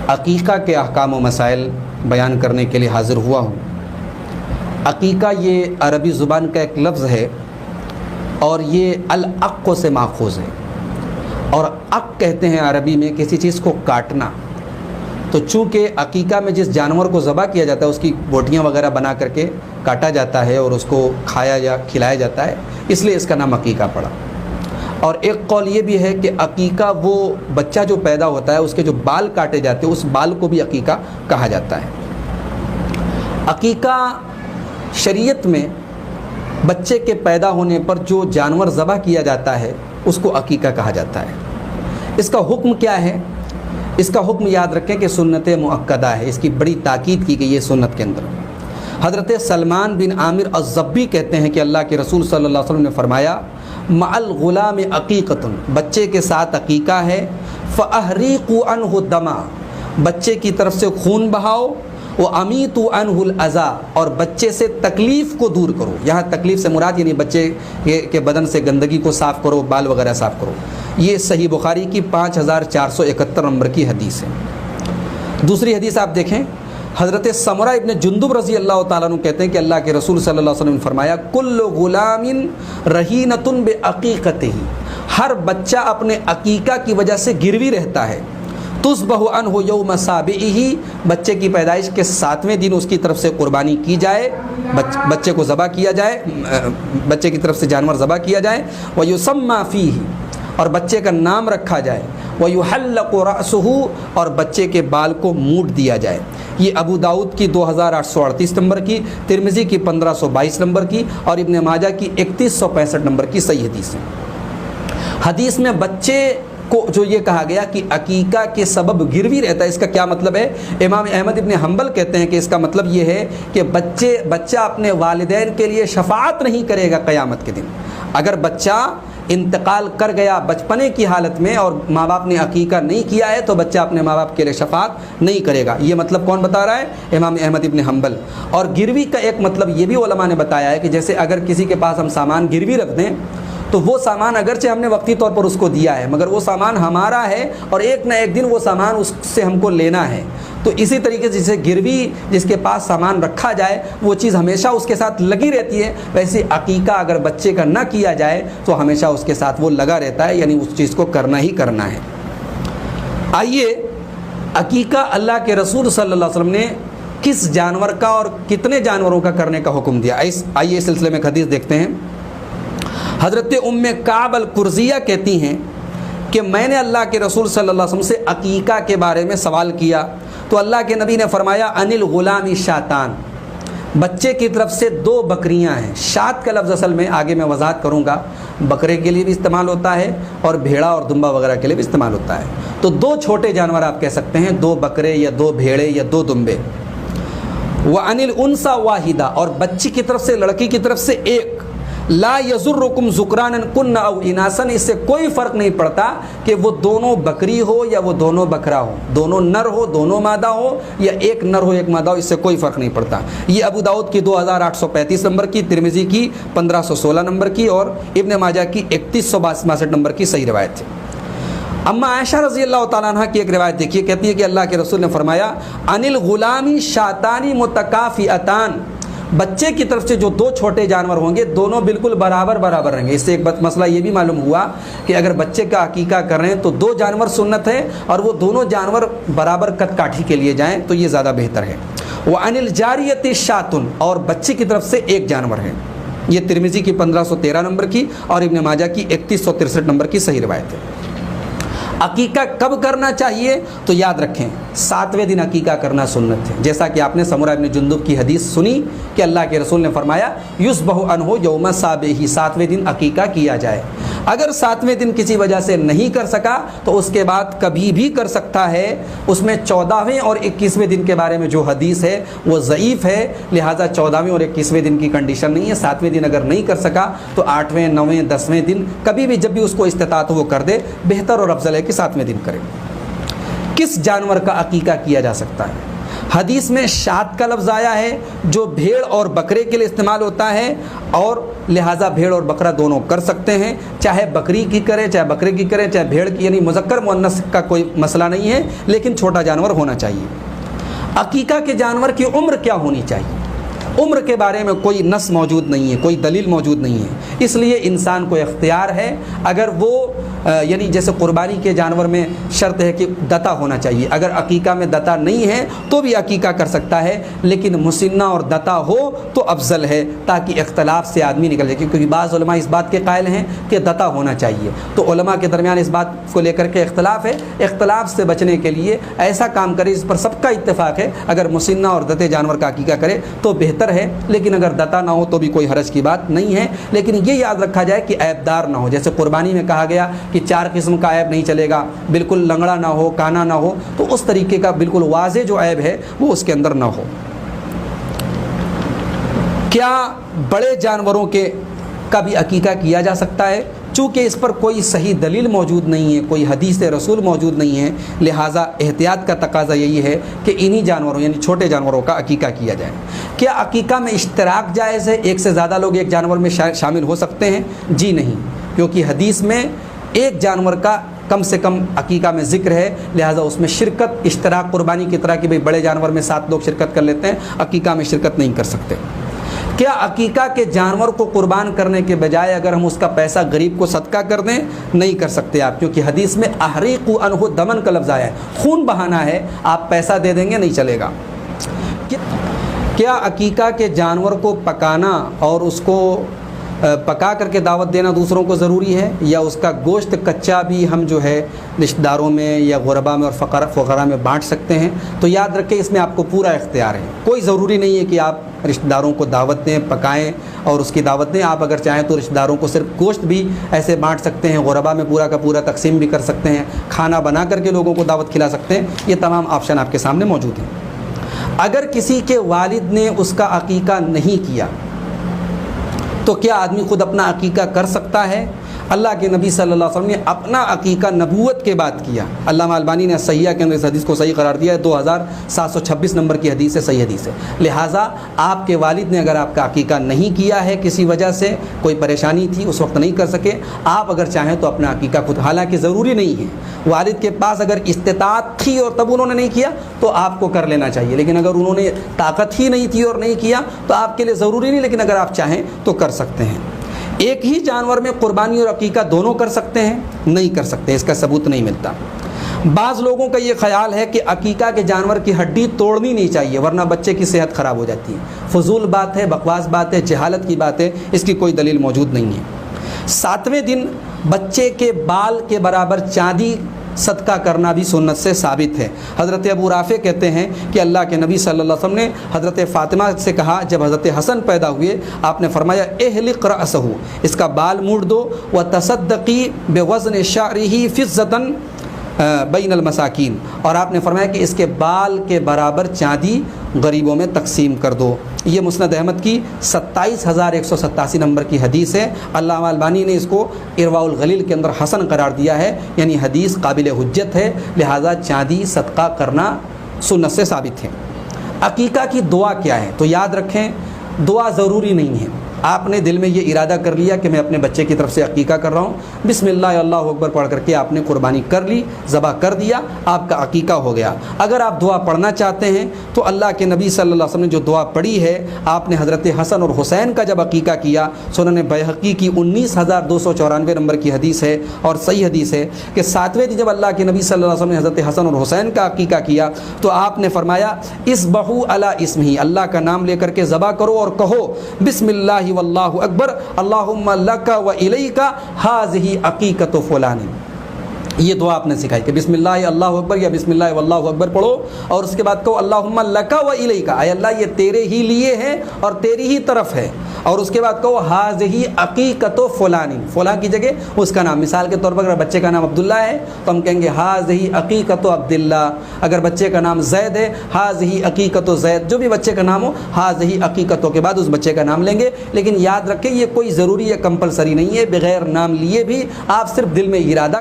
عقیقہ کے احکام و مسائل بیان کرنے کے لیے حاضر ہوا ہوں۔ عقیقہ یہ عربی زبان کا ایک لفظ ہے اور یہ العق سے ماخوذ ہے، اور عق کہتے ہیں عربی میں کسی چیز کو کاٹنا۔ تو چونکہ عقیقہ میں جس جانور کو ذبح کیا جاتا ہے اس کی بوٹیاں وغیرہ بنا کر کے کاٹا جاتا ہے اور اس کو کھایا یا کھلایا جاتا ہے، اس لیے اس کا نام عقیقہ پڑا۔ اور ایک قول یہ بھی ہے کہ عقیقہ وہ بچہ جو پیدا ہوتا ہے اس کے جو بال کاٹے جاتے ہیں اس بال کو بھی عقیقہ کہا جاتا ہے۔ عقیقہ شریعت میں بچے کے پیدا ہونے پر جو جانور ذبح کیا جاتا ہے اس کو عقیقہ کہا جاتا ہے۔ اس کا حکم کیا ہے؟ اس کا حکم یاد رکھیں کہ سنت مؤکدہ ہے، اس کی بڑی تاکید کی گئی ہے سنت کے اندر۔ حضرت سلمان بن عامر الضبی کہتے ہیں کہ اللہ کے رسول صلی اللہ علیہ وسلم نے فرمایا مع الغلام عقیقۃ، بچے کے ساتھ عقیقہ ہے، فاحریقوا عنہ الدم، بچے کی طرف سے خون بہاؤ، وَأَمِيتُوا عَنْهُ الْأَذَى، اور بچے سے تکلیف کو دور کرو۔ یہاں تکلیف سے مراد یعنی بچے کے بدن سے گندگی کو صاف کرو، بال وغیرہ صاف کرو۔ یہ صحیح بخاری کی 5471 نمبر کی حدیث ہے۔ دوسری حدیث آپ دیکھیں، حضرت سمرہ ابن جندب رضی اللہ تعالیٰ عنہ کہتے ہیں کہ اللہ کے رسول صلی اللہ علیہ وسلم نے فرمایا کل غلام رہینۃ بعقیقتہ، ہر بچہ اپنے عقیقہ کی وجہ سے گروی رہتا ہے۔ تذبح عنہ یوم سابعہ، بچے کی پیدائش کے 7ویں دن اس کی طرف سے قربانی کی جائے، بچے کو ذبح کیا جائے، بچے کی طرف سے جانور ذبح کیا جائے، ویسمى فیہ، اور بچے کا نام رکھا جائے، ویحلق رأسہ، اور بچے کے بال کو موڑ دیا جائے۔ یہ ابو داؤد کی 2838 نمبر کی، ترمذی کی 1522 نمبر کی، اور ابن ماجہ کی 3165 نمبر کی صحیح حدیث ہے۔ حدیث میں بچے کو جو یہ کہا گیا کہ عقیقہ کے سبب گروی رہتا ہے، اس کا کیا مطلب ہے؟ امام احمد ابن حنبل کہتے ہیں کہ اس کا مطلب یہ ہے کہ بچہ اپنے والدین کے لیے شفاعت نہیں کرے گا قیامت کے دن۔ اگر بچہ انتقال کر گیا بچپنے کی حالت میں اور ماں باپ نے عقیقہ نہیں کیا ہے تو بچہ اپنے ماں باپ کے لیے شفاعت نہیں کرے گا۔ یہ مطلب کون بتا رہا ہے؟ امام احمد ابن حنبل۔ اور گروی کا ایک مطلب یہ بھی علماء نے بتایا ہے کہ جیسے اگر کسی کے پاس ہم سامان گروی رکھ دیں تو وہ سامان اگرچہ ہم نے وقتی طور پر اس کو دیا ہے مگر وہ سامان ہمارا ہے اور ایک نہ ایک دن وہ سامان اس سے ہم کو لینا ہے۔ تو اسی طریقے سے جسے گروی جس کے پاس سامان رکھا جائے وہ چیز ہمیشہ اس کے ساتھ لگی رہتی ہے، ویسے عقیقہ اگر بچے کا نہ کیا جائے تو ہمیشہ اس کے ساتھ وہ لگا رہتا ہے، یعنی اس چیز کو کرنا ہی کرنا ہے۔ آئیے عقیقہ اللہ کے رسول صلی اللہ علیہ وسلم نے کس جانور کا اور کتنے جانوروں کا کرنے کا حکم دیا، آئیے اس سلسلے میں ایک حدیث دیکھتے ہیں۔ حضرت ام کعب القرظیہ کہتی ہیں کہ میں نے اللہ کے رسول صلی اللہ علیہ وسلم سے عقیقہ کے بارے میں سوال کیا تو اللہ کے نبی نے فرمایا ان الغلام شاتان، بچے کی طرف سے 2 بکریاں ہیں۔ شات کا لفظ اصل میں آگے میں وضاحت کروں گا، بکرے کے لیے بھی استعمال ہوتا ہے اور بھیڑا اور دمبا وغیرہ کے لیے بھی استعمال ہوتا ہے۔ تو 2 چھوٹے جانور آپ کہہ سکتے ہیں، 2 بکرے یا 2 بھیڑے یا 2 دمبے۔ وعن الانثى واحدہ، اور بچی کی طرف سے لڑکی کی طرف سے 1۔ لا یضرکم ذکرانا کن او اناثا، اس سے کوئی فرق نہیں پڑتا کہ وہ دونوں بکری ہو یا وہ دونوں بکرا ہو، دونوں نر ہو دونوں مادہ ہو یا ایک نر ہو ایک مادہ ہو، اس سے کوئی فرق نہیں پڑتا۔ یہ ابو داؤد کی 2835 نمبر کی، ترمذی کی 1516 نمبر کی اور ابن ماجہ کی 3162 نمبر کی صحیح روایت ہے۔ اما عائشہ رضی اللہ تعالیٰ عنہ کی ایک روایت دیکھیے، کہتی ہے کہ اللہ کے رسول نے فرمایا ان الغلام شاتان متکافئتان، بچے کی طرف سے جو 2 چھوٹے جانور ہوں گے دونوں بالکل برابر رہیں گے۔ اس سے ایک مسئلہ یہ بھی معلوم ہوا کہ اگر بچے کا عقیقہ کر رہے ہیں تو 2 جانور سنت ہے اور وہ دونوں جانور برابر قد کاٹھی کے لیے جائیں تو یہ زیادہ بہتر ہے۔ وعن الجاریۃ شاۃ، اور بچے کی طرف سے 1 جانور ہے۔ یہ ترمذی کی 1513 نمبر کی اور ابن ماجہ کی 3163 نمبر کی صحیح روایت ہے۔ عقیقہ کب کرنا چاہیے تو یاد رکھیں 7ویں دن عقیقہ کرنا سنت ہے، جیسا کہ آپ نے سمرہ ابن جندب کی حدیث سنی کہ اللہ کے رسول نے فرمایا یذبح عنہ یوم سابعہ، 7ویں دن عقیقہ کیا جائے۔ اگر 7ویں دن کسی وجہ سے نہیں کر سکا تو اس کے بعد کبھی بھی کر سکتا ہے۔ اس میں 14ویں اور 21ویں دن کے بارے میں جو حدیث ہے وہ ضعیف ہے، لہٰذا 14ویں اور 21ویں دن کی کنڈیشن نہیں ہے۔ 7ویں دن اگر نہیں کر سکا تو 8ویں 9ویں 10ویں دن کبھی بھی جب بھی اس کو استطاعت ہو وہ کر دے، بہتر اور افضل ہے کہ 7ویں دن کرے۔ کس جانور کا عقیقہ کیا جا سکتا ہے؟ حدیث میں شات کا لفظ آیا ہے جو بھیڑ اور بکرے کے لیے استعمال ہوتا ہے، اور لہٰذا بھیڑ اور بکرا دونوں کر سکتے ہیں، چاہے بکری کی کرے چاہے بکرے کی کرے چاہے بھیڑ کی، یعنی مذکر مؤنث کا کوئی مسئلہ نہیں ہے، لیکن چھوٹا جانور ہونا چاہیے۔ عقیقہ کے جانور کی عمر کیا ہونی چاہیے؟ عمر کے بارے میں کوئی نص موجود نہیں ہے، کوئی دلیل موجود نہیں ہے، اس لیے انسان کو اختیار ہے، اگر وہ یعنی جیسے قربانی کے جانور میں شرط ہے کہ دتا ہونا چاہیے، اگر عقیقہ میں دتا نہیں ہے تو بھی عقیقہ کر سکتا ہے، لیکن مسنہ اور دتا ہو تو افضل ہے، تاکہ اختلاف سے آدمی نکل جائے، کیونکہ بعض علماء اس بات کے قائل ہیں کہ دتا ہونا چاہیے، تو علماء کے درمیان اس بات کو لے کر کے اختلاف ہے، اختلاف سے بچنے کے لیے ایسا کام کرے اس پر سب کا اتفاق ہے، اگر مسنہ اور دتے جانور کا عقیقہ کرے تو بہتر ہے، لیکن اگر دتا نہ ہو تو بھی کوئی حرج کی بات نہیں ہے، لیکن یہ یاد رکھا جائے کہ عیب دار نہ ہو، جیسے قربانی میں کہا گیا کہ 4 قسم کا عیب نہیں چلے گا، بالکل لنگڑا نہ ہو، کانا نہ ہو، تو اس طریقے کا بالکل واضح جو عیب ہے وہ اس کے اندر نہ ہو۔ کیا بڑے جانوروں کے کا بھی عقیقہ کیا جا سکتا ہے؟ چونکہ اس پر کوئی صحیح دلیل موجود نہیں ہے، کوئی حدیث رسول موجود نہیں ہے، لہٰذا احتیاط کا تقاضا یہی ہے کہ انہی جانوروں یعنی چھوٹے جانوروں کا عقیقہ کیا جائے۔ کیا عقیقہ میں اشتراک جائز ہے؟ ایک سے زیادہ لوگ ایک جانور میں شامل ہو سکتے ہیں؟ جی نہیں، کیونکہ حدیث میں ایک جانور کا کم سے کم عقیقہ میں ذکر ہے، لہٰذا اس میں شرکت اشتراک قربانی کی طرح کہ بھئی بڑے جانور میں 7 لوگ شرکت کر لیتے ہیں، عقیقہ میں شرکت نہیں کر سکتے۔ کیا عقیقہ کے جانور کو قربان کرنے کے بجائے اگر ہم اس کا پیسہ غریب کو صدقہ کر دیں؟ نہیں کر سکتے آپ، کیونکہ حدیث میں احریقوا عنہ دمن کا لفظ آیا ہے، خون بہانا ہے، آپ پیسہ دے دیں گے نہیں چلے گا۔ کیا عقیقہ کے جانور کو پکانا اور اس کو پکا کر کے دعوت دینا دوسروں کو ضروری ہے، یا اس کا گوشت کچا بھی ہم جو ہے رشتہ داروں میں یا غربا میں اور فقراء میں بانٹ سکتے ہیں؟ تو یاد رکھیں اس میں آپ کو پورا اختیار ہے، کوئی ضروری نہیں ہے کہ آپ رشتہ داروں کو دعوت دیں، پکائیں اور اس کی دعوت دیں، آپ اگر چاہیں تو رشتہ داروں کو صرف گوشت بھی ایسے بانٹ سکتے ہیں، غربا میں پورا کا پورا تقسیم بھی کر سکتے ہیں، کھانا بنا کر کے لوگوں کو دعوت کھلا سکتے ہیں، یہ تمام آپشن آپ کے سامنے موجود ہیں۔ اگر کسی کے والد نے اس کا عقیقہ نہیں کیا تو کیا آدمی خود اپنا عقیقہ کر سکتا ہے؟ اللہ کے نبی صلی اللہ علیہ وسلم نے اپنا عقیقہ نبوت کے بعد کیا۔ علامہ البانی نے صحیحہ کے اندر اس حدیث کو صحیح قرار دیا ہے، 2726 نمبر کی حدیث ہے، صحیح حدیث ہے۔ لہٰذا آپ کے والد نے اگر آپ کا عقیقہ نہیں کیا ہے، کسی وجہ سے کوئی پریشانی تھی اس وقت نہیں کر سکے، آپ اگر چاہیں تو اپنا عقیقہ خود، حالانکہ ضروری نہیں ہے، والد کے پاس اگر استطاعت تھی اور تب انہوں نے نہیں کیا تو آپ کو کر لینا چاہیے، لیکن اگر انہوں نے طاقت ہی نہیں تھی اور نہیں کیا تو آپ کے لیے ضروری نہیں، لیکن اگر آپ چاہیں تو کر سکتے ہیں۔ ایک ہی جانور میں قربانی اور عقیقہ دونوں کر سکتے ہیں؟ نہیں کر سکتے، اس کا ثبوت نہیں ملتا۔ بعض لوگوں کا یہ خیال ہے کہ عقیقہ کے جانور کی ہڈی توڑنی نہیں چاہیے ورنہ بچے کی صحت خراب ہو جاتی ہے۔ فضول بات ہے، بکواس بات ہے، جہالت کی بات ہے، اس کی کوئی دلیل موجود نہیں ہے۔ 7ویں دن بچے کے بال کے برابر چاندی صدقہ کرنا بھی سنت سے ثابت ہے۔ حضرت ابو رافع کہتے ہیں کہ اللہ کے نبی صلی اللہ علیہ وسلم نے حضرت فاطمہ سے کہا، جب حضرت حسن پیدا ہوئے آپ نے فرمایا احلق رأسہ، اس کا بال موڑ دو، وتصدقی بوزن شعرہ فضۃ بین المساکین، اور آپ نے فرمایا کہ اس کے بال کے برابر چاندی غریبوں میں تقسیم کر دو۔ یہ مسند احمد کی 27187 نمبر کی حدیث ہے۔ علامہ البانی نے اس کو ارواء الغلیل کے اندر حسن قرار دیا ہے، یعنی حدیث قابل حجت ہے، لہٰذا چاندی صدقہ کرنا سنت سے ثابت ہے۔ عقیقہ کی دعا کیا ہے؟ تو یاد رکھیں دعا ضروری نہیں ہے، آپ نے دل میں یہ ارادہ کر لیا کہ میں اپنے بچے کی طرف سے عقیقہ کر رہا ہوں، بسم اللہ اللہ اکبر پڑھ کر کے آپ نے قربانی کر لی، ذبح کر دیا، آپ کا عقیقہ ہو گیا۔ اگر آپ دعا پڑھنا چاہتے ہیں تو اللہ کے نبی صلی اللہ علیہ وسلم نے جو دعا پڑھی ہے، آپ نے حضرت حسن اور حسین کا جب عقیقہ کیا، سنن بیہقی کی 19294 نمبر کی حدیث ہے اور صحیح حدیث ہے کہ 7ویں دن جب اللہ کے نبی صلی اللہ علیہ وسلم نے حضرت حسن اور حسین کا عقیقہ کیا تو آپ نے فرمایا اذبحوا علی اسمہ، اللہ کا نام لے کر کے ذبح کرو اور کہو بسم اللہ واللہ اکبر اللہم لک و الیک ھذہ عقیقۃ فلان۔ یہ دعا آپ نے سکھائی کہ بسم اللہ اللہ اکبر یا بسم اللہ واللہ اکبر پڑھو اور اس کے بعد کہو اللہم لک و الیک، اے اللہ یہ تیرے ہی لیے ہے اور تیری ہی طرف ہے، اور اس کے بعد کہو ھذہ عقیقۃ فلان، فلاں کی جگہ اس کا نام، مثال کے طور پر اگر بچے کا نام عبداللہ ہے تو ہم کہیں گے ھذہ عقیقۃ عبداللہ، اگر بچے کا نام زید ہے ھذہ عقیقۃ زید، جو بھی بچے کا نام ہو ھذہ عقیقۃ کے بعد اس بچے کا نام لیں گے۔ لیکن یاد رکھیں یہ کوئی ضروری یا کمپلسری نہیں ہے، بغیر نام لیے بھی آپ صرف دل میں ارادہ